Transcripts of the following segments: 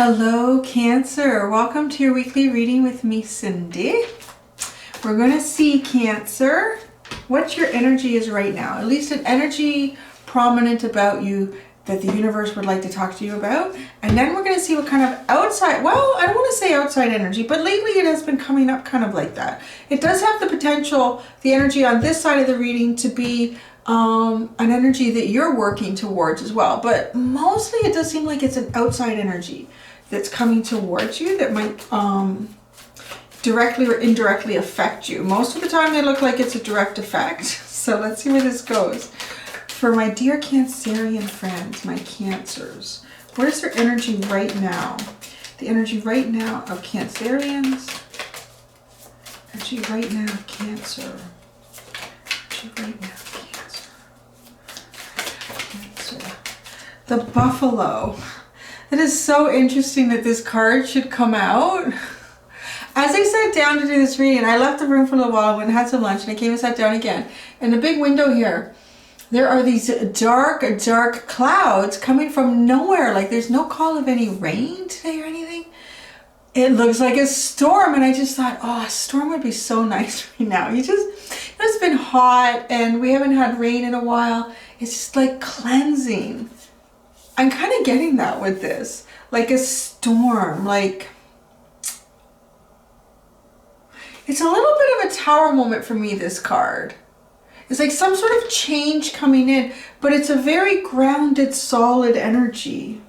Hello Cancer, welcome to your weekly reading with me, Cindy. We're going to see, Cancer, what your energy is right now. At least an energy prominent about you that the universe would like to talk to you about. And then we're going to see what kind of outside, well, I don't want to say outside energy, but lately it has been coming up kind of like that. It does have the potential, the energy on this side of the reading, to be an energy that you're working towards as well. But mostly it does seem like it's an outside energy that's coming towards you that might directly or indirectly affect you. Most of the time they look like it's a direct effect. So let's see where this goes. For my dear Cancerian friends, my Cancers, what is their energy right now? The energy right now of Cancerians. Energy right now of Cancer. Energy right now of Cancer. Cancer. The Buffalo. It is so interesting that this card should come out. As I sat down to do this reading, I left the room for a little while, went and had some lunch, and I came and sat down again. And the big window here, there are these dark, dark clouds coming from nowhere. Like there's no call of any rain today or anything. It looks like a storm, and I just thought, oh, a storm would be so nice right now. It's been hot, and we haven't had rain in a while. It's just like cleansing. I'm kind of getting that with this, like a storm, like it's a little bit of a tower moment for me, this card. It's like some sort of change coming in, but it's a very grounded, solid energy.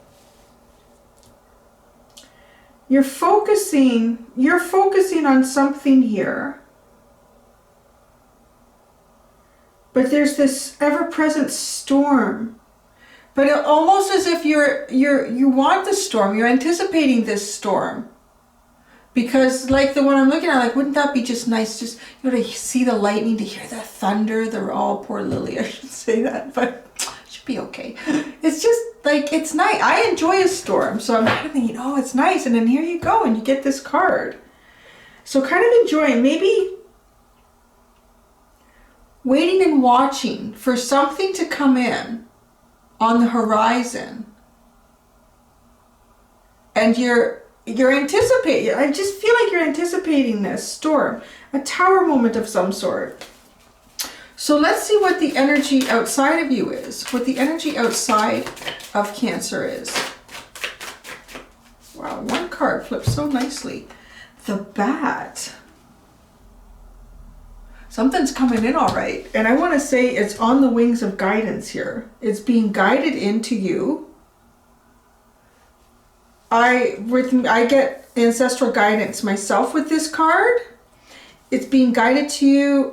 You're focusing on something here. But there's this ever-present storm. But it, almost as if you want the storm, you're anticipating this storm. Because like the one I'm looking at, like, wouldn't that be just nice, just, you know, to see the lightning, to hear the thunder, poor Lily, I should say that, but it should be okay. It's just like, it's nice. I enjoy a storm, so I'm kind of thinking, oh, it's nice, and then here you go, and you get this card. So kind of enjoying, maybe waiting and watching for something to come in on the horizon, and you're anticipating, I just feel like you're anticipating this storm, a tower moment of some sort. So let's see what the energy outside of you is, what the energy outside of Cancer is. Wow, one card flips so nicely. The Bat. Something's coming in all right. And I want to say it's on the wings of guidance here. It's being guided into you. I get ancestral guidance myself with this card. It's being guided to you.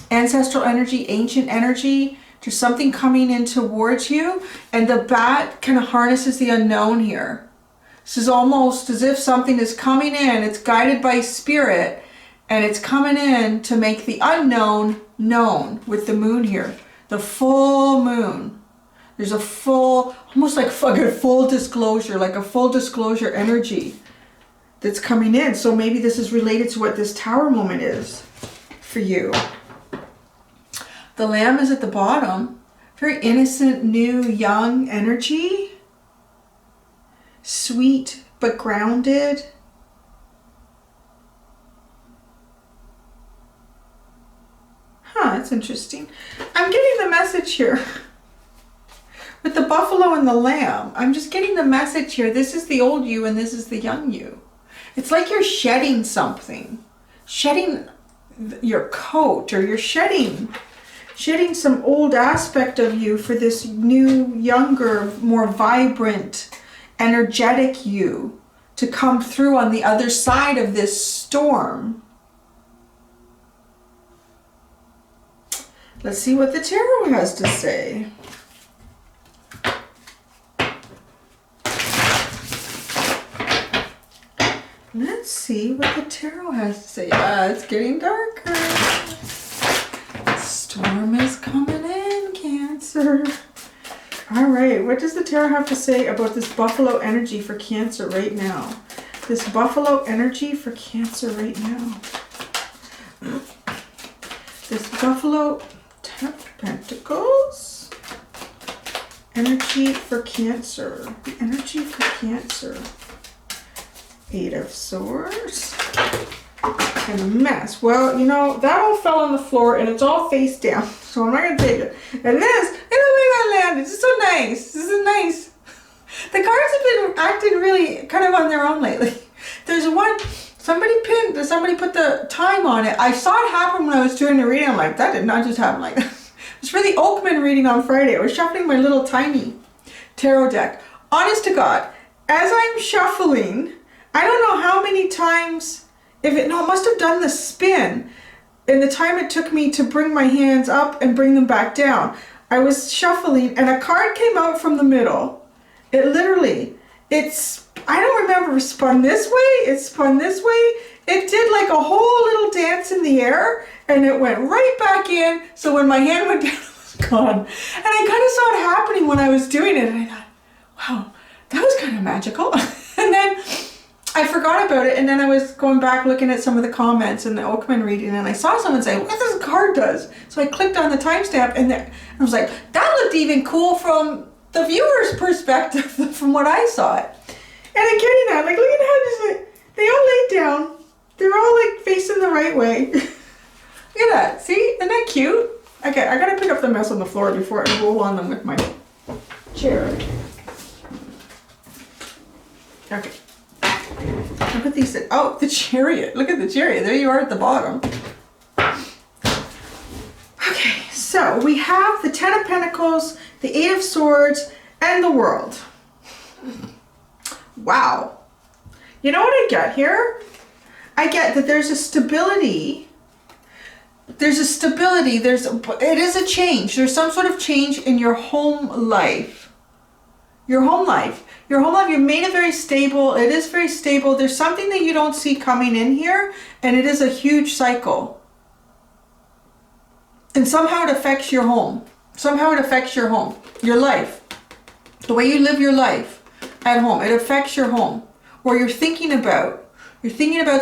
Ancestral energy, ancient energy. There's something coming in towards you. And the bat kind of harnesses the unknown here. This is almost as if something is coming in. It's guided by spirit. And it's coming in to make the unknown known with the moon here. The full moon. There's a full, almost like fucking full disclosure, like a full disclosure energy that's coming in. So maybe this is related to what this tower moment is for you. The Lamb is at the bottom. Very innocent, new, young energy. Sweet, but grounded. That's interesting. I'm getting the message here with the buffalo and the lamb. I'm just getting the message here. This is the old you and this is the young you. It's like you're shedding something, shedding your coat, or you're shedding some old aspect of you for this new, younger, more vibrant, energetic you to come through on the other side of this storm. Let's see what the tarot has to say. Let's see what the tarot has to say. It's getting darker. The storm is coming in, Cancer. All right, what does the tarot have to say about this buffalo energy for Cancer right now? This buffalo energy for Cancer right now. This buffalo... Ten of Pentacles. Energy for Cancer. The energy for Cancer. 8 of Swords. And a mess. Well, you know, that all fell on the floor and it's all face down. So I'm not going to take it. And this, I don't know where that landed. This is so nice. This is nice. The cards have been acting really kind of on their own lately. There's one, somebody put the time on it. I saw it happen when I was doing the reading. I'm like, that did not just happen like that. It was for the Oakman reading on Friday. I was shuffling my little tiny tarot deck. Honest to God, as I'm shuffling, I don't know how many times, it must have done the spin in the time it took me to bring my hands up and bring them back down. I was shuffling and a card came out from the middle. It literally, I don't remember, it spun this way, it spun this way. It did like a whole little dance in the air and it went right back in. So when my hand went down, it was gone. And I kind of saw it happening when I was doing it. And I thought, wow, that was kind of magical. And then I forgot about it. And then I was going back looking at some of the comments in the Oakman reading. And I saw someone say, what this card does. So I clicked on the timestamp and I was like, that looked even cool from the viewer's perspective from what I saw it. And I'm getting that, like, look at how they all laid down. They're all like facing the right way. Look at that, see, isn't that cute? Okay, I gotta pick up the mess on the floor before I roll on them with my chair. Okay. I'll put these in. Oh, the Chariot, look at the Chariot, there you are at the bottom. Okay, so we have the 10 of Pentacles, the 8 of Swords, and the World. Wow. You know what I get here? I get that there's a stability. There's a stability. It is a change. There's some sort of change in your home life. Your home life. Your home life, you've made it very stable. It is very stable. There's something that you don't see coming in here, and it is a huge cycle. And somehow it affects your home. Somehow it affects your home, your life. The way you live your life at home, it affects your home. Or you're thinking about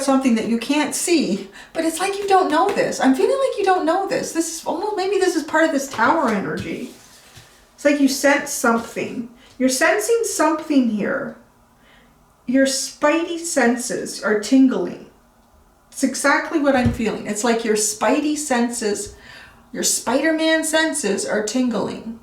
something that you can't see, but it's like you don't know this. I'm feeling like you don't know this. This is almost, maybe this is part of this Tower energy. It's like you sense something. You're sensing something here. Your spidey senses are tingling. It's exactly what I'm feeling. It's like your spidey senses, your Spider-Man senses are tingling.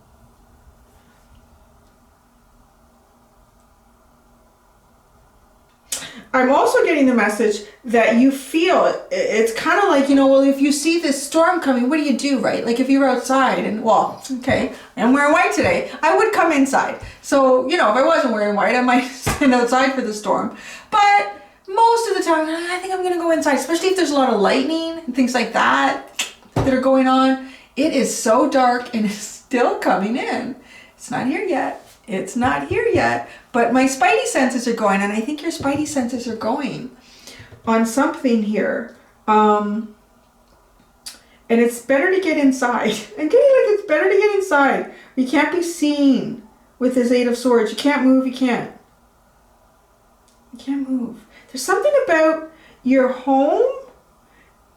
I'm also getting the message that you feel, it's kind of like, you know, well, if you see this storm coming, what do, right? Like if you were outside and, well, okay, I'm wearing white today, I would come inside. So, you know, if I wasn't wearing white, I might stand outside for the storm. But most of the time, I think I'm going to go inside, especially if there's a lot of lightning and things like that are going on. It is so dark and it's still coming in. It's not here yet. It's not here yet, but my spidey senses are going, and I think your spidey senses are going on something here. And it's better to get inside. I'm getting like it's better to get inside. You can't be seen with this 8 of Swords. You can't move, you can't. You can't move. There's something about your home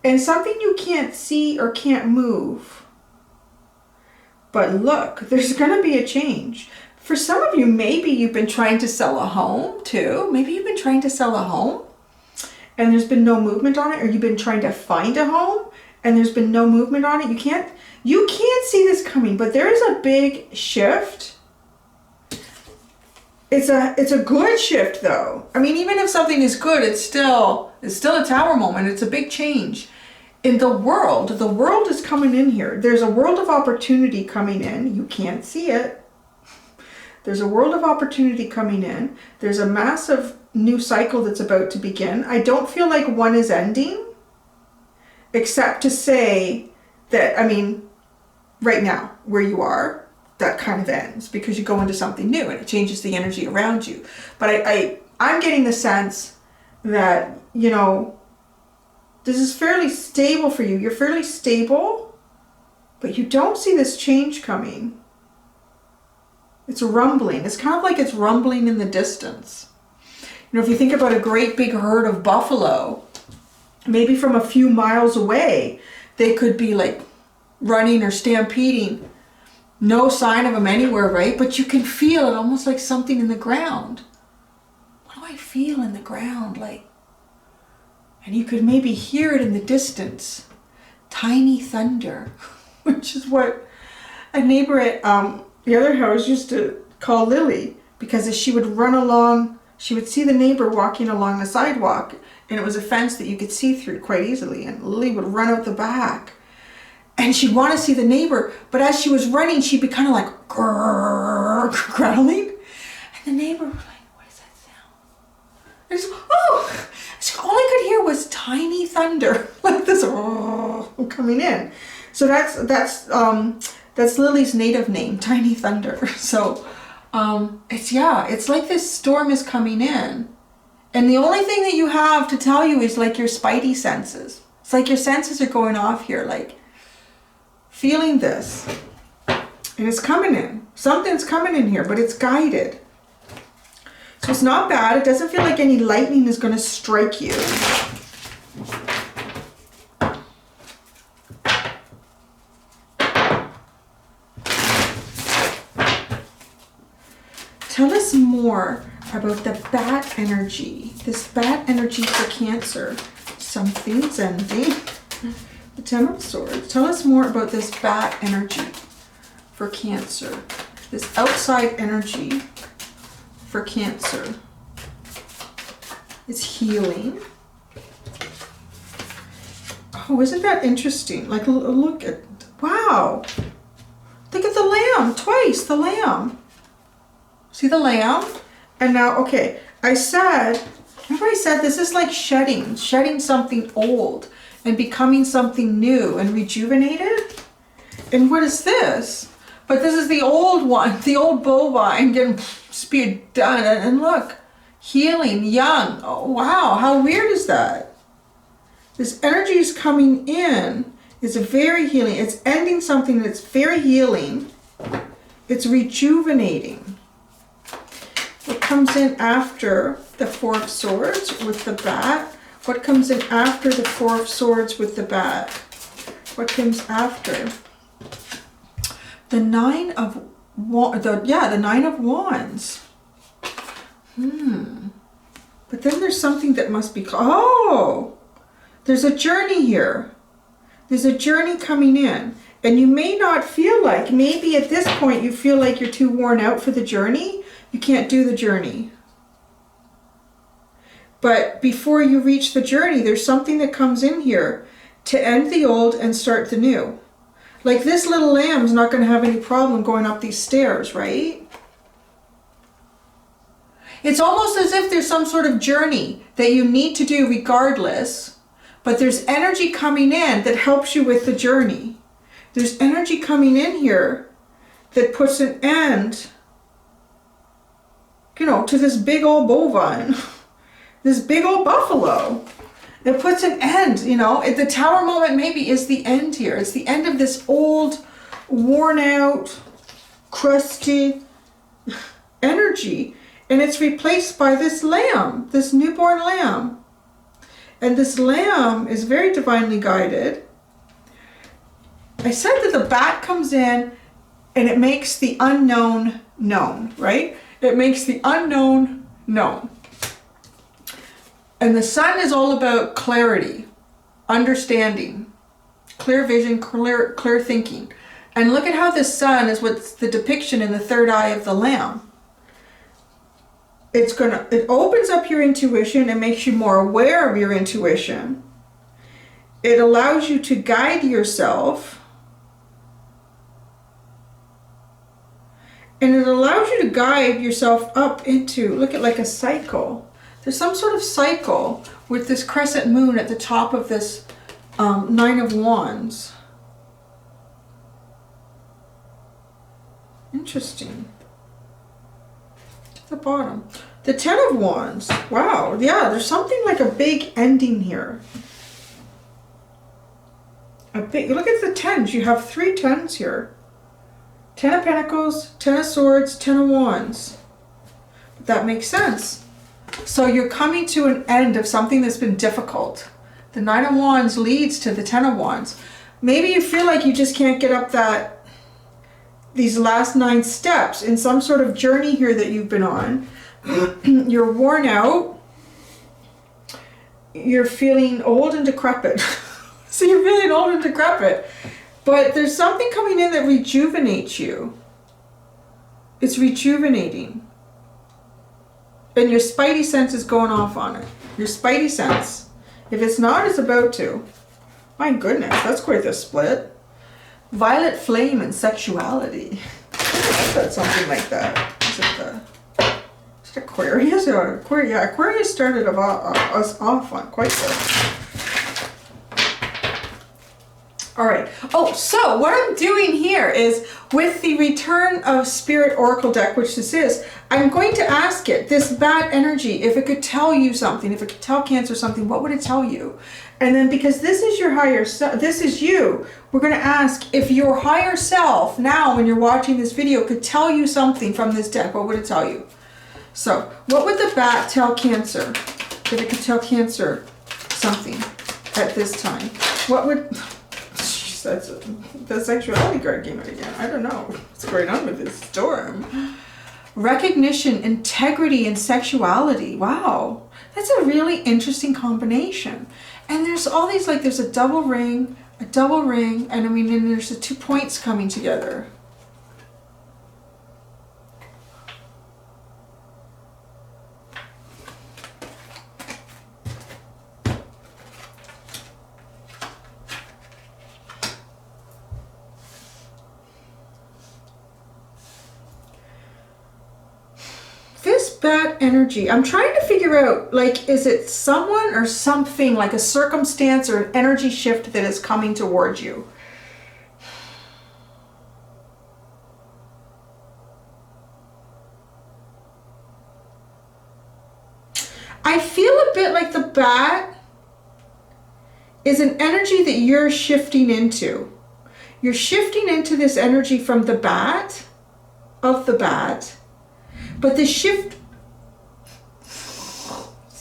and something you can't see or can't move. But look, there's going to be a change. For some of you, maybe you've been trying to sell a home too. Maybe you've been trying to sell a home and there's been no movement on it, or you've been trying to find a home and there's been no movement on it. You can't see this coming, but there is a big shift. It's a good shift though. I mean, even if something is good, it's still a Tower moment. It's a big change. In the world is coming in here. There's a world of opportunity coming in. You can't see it. There's a world of opportunity coming in. There's a massive new cycle that's about to begin. I don't feel like one is ending, except to say that, I mean, right now, where you are, that kind of ends because you go into something new and it changes the energy around you. But I'm getting the sense that, you know, this is fairly stable for you. You're fairly stable, but you don't see this change coming. It's rumbling. It's kind of like it's rumbling in the distance. You know, if you think about a great big herd of buffalo, maybe from a few miles away, they could be like running or stampeding no sign of them anywhere, right? But you can feel it almost like something in the ground. What do I feel in the ground? Like, and you could maybe hear it in the distance. Tiny thunder, which is what a neighbor at the other house used to call Lily, because as she would run along, she would see the neighbor walking along the sidewalk, and it was a fence that you could see through quite easily, and Lily would run out the back, and she'd want to see the neighbor, but as she was running, she'd be kind of like growling, and the neighbor was like, what is that sound? And so all I could hear was tiny thunder, like this coming in. So that's Lily's native name, Tiny Thunder. So it's like this storm is coming in, and the only thing that you have to tell you is like your spidey senses. It's like your senses are going off here, like feeling this, and it's coming in. Something's coming in here, but it's guided. So it's not bad. It doesn't feel like any lightning is going to strike you. Tell us more about the bat energy. This bat energy for Cancer. Something's ending. The Ten of Swords. Tell us more about this bat energy for Cancer. This outside energy for Cancer. It's healing. Oh, isn't that interesting? Like, look at, wow. Look at the lamb, twice, the lamb. See the lamb? And now, okay, remember I said this is like shedding something old and becoming something new and rejuvenated? And what is this? But this is the old one, the old bovine getting speared done. And look, healing, young. Oh, wow, how weird is that? This energy is coming in. It's very healing. It's ending something that's very healing. It's rejuvenating. What comes in after the Four of Swords with the bat? What comes in after the Four of Swords with the bat? What comes after? The Nine of the Nine of Wands. But then there's something that must be, oh, there's a journey here. There's a journey coming in. And you may not feel like, maybe at this point you feel like you're too worn out for the journey. You can't do the journey. But before you reach the journey, there's something that comes in here to end the old and start the new. Like this little lamb's not going to have any problem going up these stairs, right? It's almost as if there's some sort of journey that you need to do regardless, but there's energy coming in that helps you with the journey. There's energy coming in here that puts an end, to this big old bovine, this big old buffalo. It puts an end, the Tower moment maybe is the end here. It's the end of this old, worn out, crusty energy. And it's replaced by this lamb, this newborn lamb. And this lamb is very divinely guided. I said that the bat comes in and it makes the unknown known, right? It makes the unknown known. And the sun is all about clarity, understanding, clear vision, clear thinking. And look at how the sun is what's the depiction in the third eye of the lamb. It opens up your intuition and makes you more aware of your intuition. It allows you to guide yourself. And it allows you to guide yourself up into, look at like a cycle. There's some sort of cycle with this crescent moon at the top of this Nine of Wands. Interesting. The bottom. The Ten of Wands. Wow. Yeah, there's something like a big ending here. Look at the tens. You have 3 tens here. 10 of Pentacles, 10 of Swords, 10 of Wands. That makes sense. So you're coming to an end of something that's been difficult. The Nine of Wands leads to the 10 of Wands. Maybe you feel like you just can't get up that these last 9 steps in some sort of journey here that you've been on. You're worn out. You're feeling old and decrepit. So you're feeling old and decrepit. But there's something coming in that rejuvenates you. It's rejuvenating. And your spidey sense is going off on it. Your spidey sense. If it's not, it's about to. My goodness, that's quite the split. Violet flame and sexuality. That's something like that. Is it Aquarius? Or Aquarius? Yeah, Aquarius started us off on quite the... All right. Oh, so what I'm doing here is with the Return of Spirit Oracle deck, which this is, I'm going to ask it, this bad energy, if it could tell you something, if it could tell Cancer something, what would it tell you? And then because this is your higher self, this is you, we're going to ask if your higher self, now when you're watching this video, could tell you something from this deck, what would it tell you? So, what would the bat tell Cancer if it could tell Cancer something at this time? What would... That's the sexuality card came out again. I don't know what's going on with this storm. Recognition, integrity, and sexuality. Wow. That's a really interesting combination. And there's all these, like, there's a double ring, and I mean, then there's the 2 points coming together. That energy, I'm trying to figure out, like, is it someone or something, like a circumstance or an energy shift that is coming towards you? I feel a bit like the bat is an energy that you're shifting into. You're shifting into this energy from the bat, but the shift...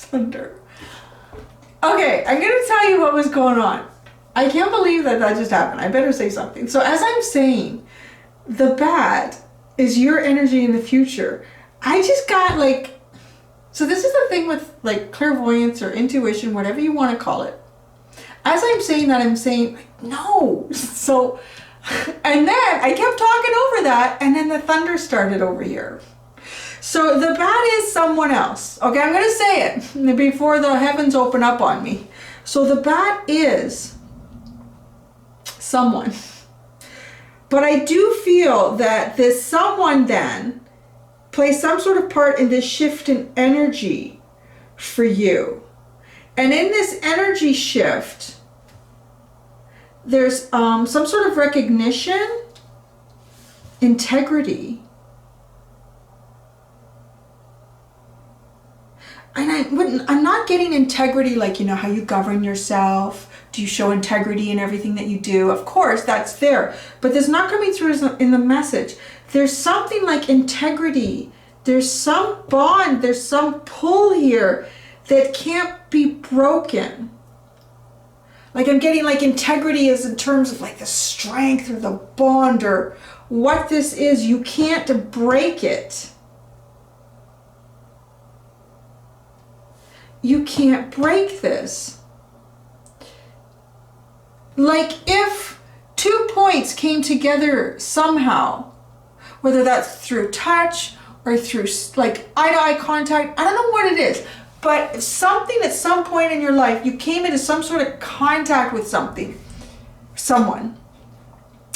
Thunder. Okay, I'm going to tell you what was going on. I can't believe that just happened. I better say something. So as I'm saying, the bat is your energy in the future. I just got like... So this is the thing with like clairvoyance or intuition, whatever you want to call it. As I'm saying that, I'm saying, no. So, and then I kept talking over that, and then the thunder started over here. So the bat is someone else. Okay, I'm going to say it before the heavens open up on me. So the bat is someone. But I do feel that this someone then plays some sort of part in this shift in energy for you. And in this energy shift, there's some sort of recognition, integrity. And I'm not getting integrity like, you know, how you govern yourself. Do you show integrity in everything that you do? Of course, that's there. But there's not coming through in the message. There's something like integrity. There's some bond. There's some pull here that can't be broken. Like I'm getting like integrity is in terms of like the strength or the bond or what this is. You can't break it. You can't break this. Like if 2 points came together somehow, whether that's through touch or through like eye-to-eye contact, I don't know what it is, but something at some point in your life, you came into some sort of contact with something, someone.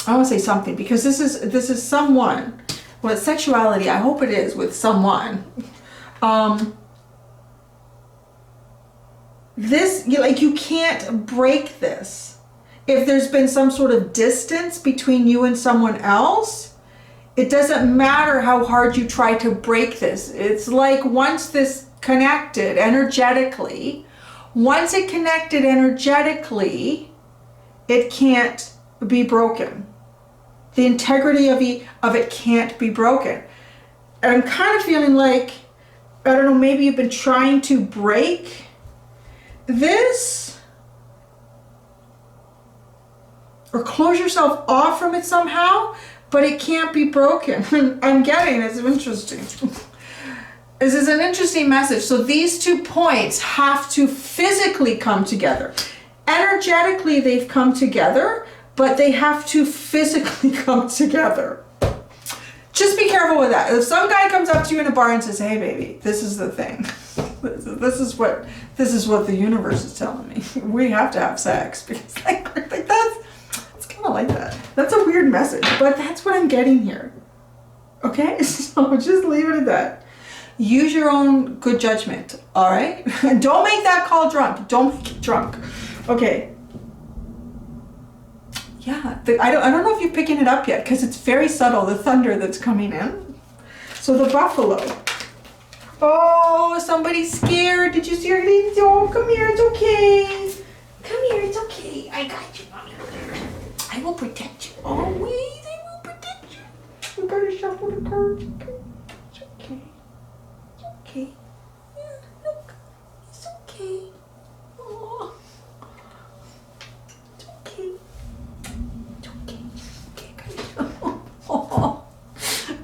I want to say something because this is someone. Well, it's sexuality. I hope it is with someone. This, like, you can't break this. If there's been some sort of distance between you and someone else, it doesn't matter how hard you try to break this. It's like once this connected energetically, once it connected energetically, it can't be broken. The integrity of it can't be broken. And I'm kind of feeling like, I don't know, maybe you've been trying to break this or close yourself off from it somehow, but it can't be broken. I'm getting it's interesting. This is an interesting message. So these 2 points have to physically come together. Energetically, they've come together, but they have to physically come together. Just be careful with that. If some guy comes up to you in a bar and says, "Hey, baby, this is the thing. This is what the universe is telling me. We have to have sex," because like it's kind of like that. That's a weird message, but that's what I'm getting here. Okay, so just leave it at that. Use your own good judgment. All right, and don't make that call drunk. Don't make it drunk. Okay. Yeah, I don't know if you're picking it up yet because it's very subtle, the thunder that's coming in. So the buffalo. Oh, somebody's scared. Did you see her? Oh, come here, it's okay. Come here, it's okay. I got you, mommy. I will protect you. Always, I will protect you. We gotta shuffle the cards. It's okay. It's okay. Yeah, look. It's okay. Oh. It's okay. Oh,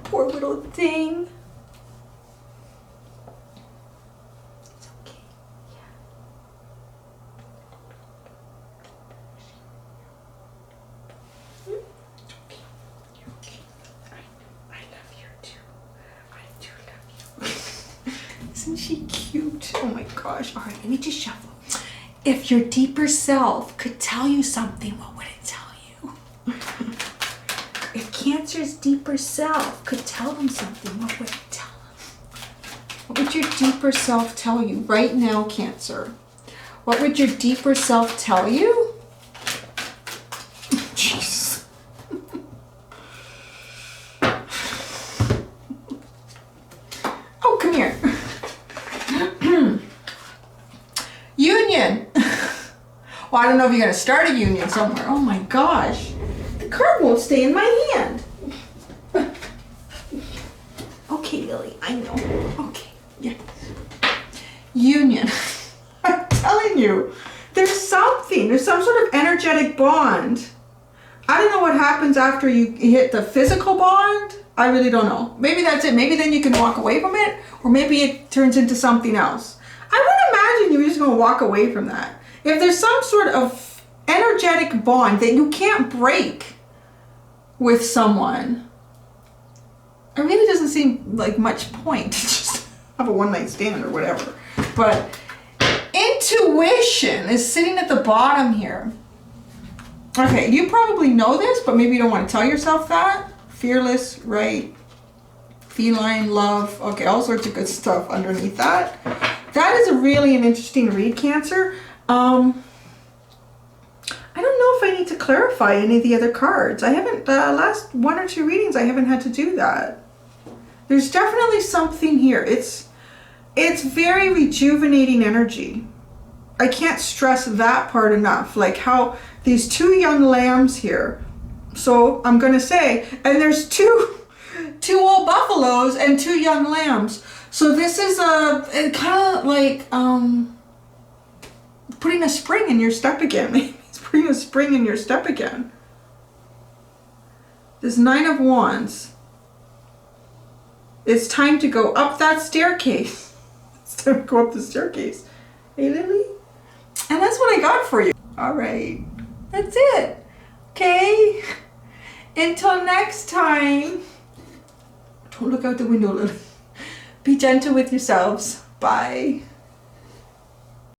poor little thing. It's okay. Yeah. It's okay. You're okay. I love you too. I do love you. Isn't she cute? Oh my gosh. All right, let me just shuffle. If your deeper self could tell you something, what would it tell you? If Cancer's deeper self could tell them something, what would it tell them? What would your deeper self tell you right now, Cancer? What would your deeper self tell you? Jeez. Oh, come here. Union. Well, I don't know if you're going to start a union somewhere. Oh my gosh. The card won't stay in my hand. Okay, Lily, I know. Okay, yeah. Union. I'm telling you, there's something. There's some sort of energetic bond. I don't know what happens after you hit the physical bond. I really don't know. Maybe that's it. Maybe then you can walk away from it, or maybe it turns into something else. I would imagine you're just going to walk away from that. If there's some sort of energetic bond that you can't break with someone, it really doesn't seem like much point to just have a one-night stand or whatever. But intuition is sitting at the bottom here. Okay, you probably know this, but maybe you don't want to tell yourself that. Fearless, right? Feline, love. Okay, all sorts of good stuff underneath that. That is really an interesting read, Cancer. I don't know if I need to clarify any of the other cards. I haven't, last 1 or 2 readings, I haven't had to do that. There's definitely something here. It's very rejuvenating energy. I can't stress that part enough. Like how these 2 young lambs here. So I'm going to say, and there's two old buffaloes and 2 young lambs. So this is kind of like putting a spring in your step again. It's putting a spring in your step again. This 9 of Wands. It's time to go up that staircase. It's time to go up the staircase. Hey, Lily? And that's what I got for you. All right. That's it. Okay. Until next time. Don't look out the window, Lily. Be gentle with yourselves. Bye.